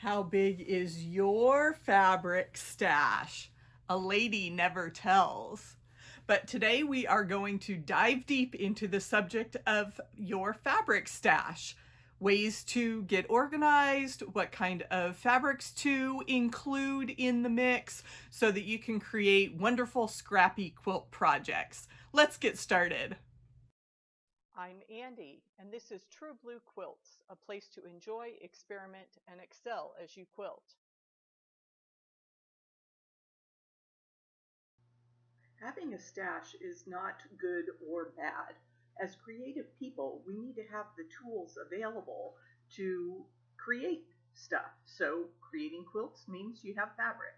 How big is your fabric stash? A lady never tells. But today we are going to dive deep into the subject of your fabric stash. Ways to get organized, what kind of fabrics to include in the mix so that you can create wonderful scrappy quilt projects. Let's get started. I'm Andy, and this is True Blue Quilts, a place to enjoy, experiment, and excel as you quilt. Having a stash is not good or bad. As creative people, we need to have the tools available to create stuff. So creating quilts means you have fabric.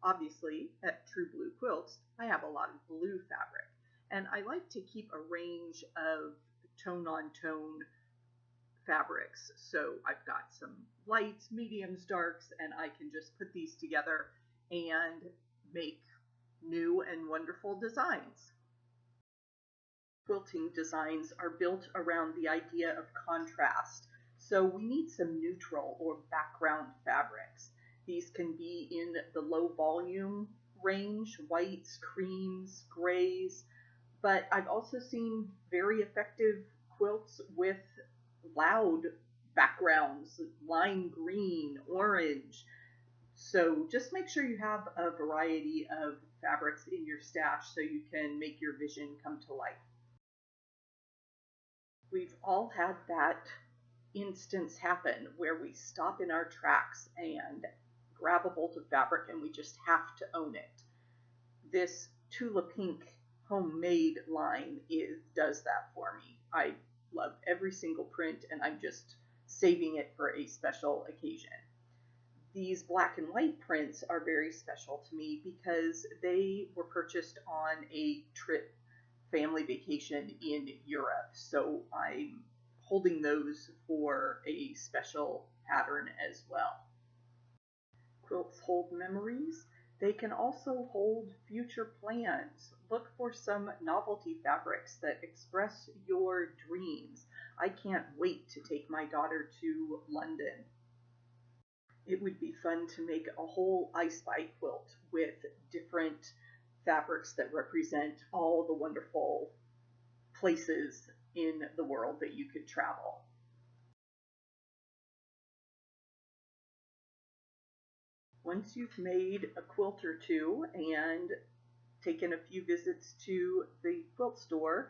Obviously, at True Blue Quilts, I have a lot of blue fabric, and I like to keep a range of tone-on-tone fabrics. So I've got some lights, mediums, darks, and I can just put these together and make new and wonderful designs. Quilting designs are built around the idea of contrast, so we need some neutral or background fabrics. These can be in the low volume range, whites, creams, grays, but I've also seen very effective quilts with loud backgrounds, lime green, orange. So just make sure you have a variety of fabrics in your stash so you can make your vision come to life. We've all had that instance happen where we stop in our tracks and grab a bolt of fabric and we just have to own it. This Tula Pink homemade line does that for me. I love every single print and I'm just saving it for a special occasion. These black and white prints are very special to me because they were purchased on a trip family vacation in Europe. So I'm holding those for a special pattern as well. Quilts hold memories. They can also hold future plans. Look for some novelty fabrics that express your dreams. I can't wait to take my daughter to London. It would be fun to make a whole I Spy quilt with different fabrics that represent all the wonderful places in the world that you could travel. Once you've made a quilt or two and taken a few visits to the quilt store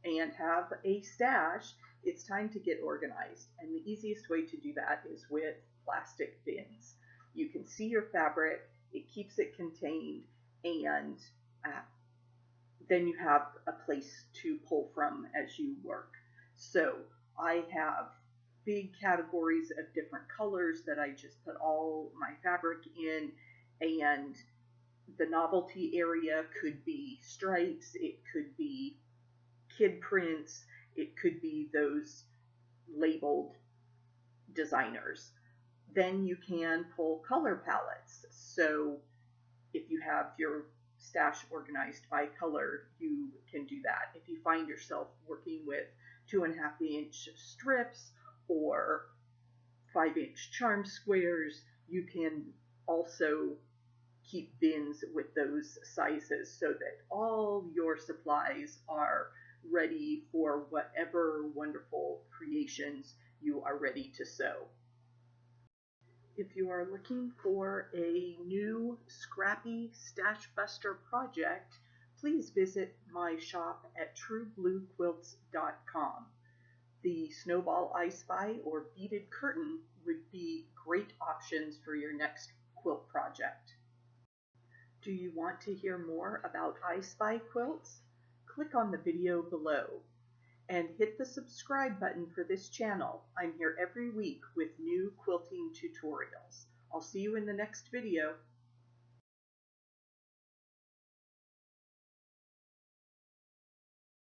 and have a stash, it's time to get organized. And the easiest way to do that is with plastic bins. You can see your fabric, it keeps it contained, and then you have a place to pull from as you work. So I have big categories of different colors that I just put all my fabric in, and the novelty area could be stripes, it could be kid prints, it could be those labeled designers. Then you can pull color palettes. So if you have your stash organized by color, you can do that. If you find yourself working with 2.5-inch strips or 5-inch charm squares, you can also keep bins with those sizes so that all your supplies are ready for whatever wonderful creations you are ready to sew. If you are looking for a new scrappy stash buster project, please visit my shop at truebluequilts.com. The Snowball I Spy or Beaded curtain would be great options for your next quilt project. Do you want to hear more about I Spy quilts? Click on the video below and hit the subscribe button for this channel. I'm here every week with new quilting tutorials. I'll see you in the next video.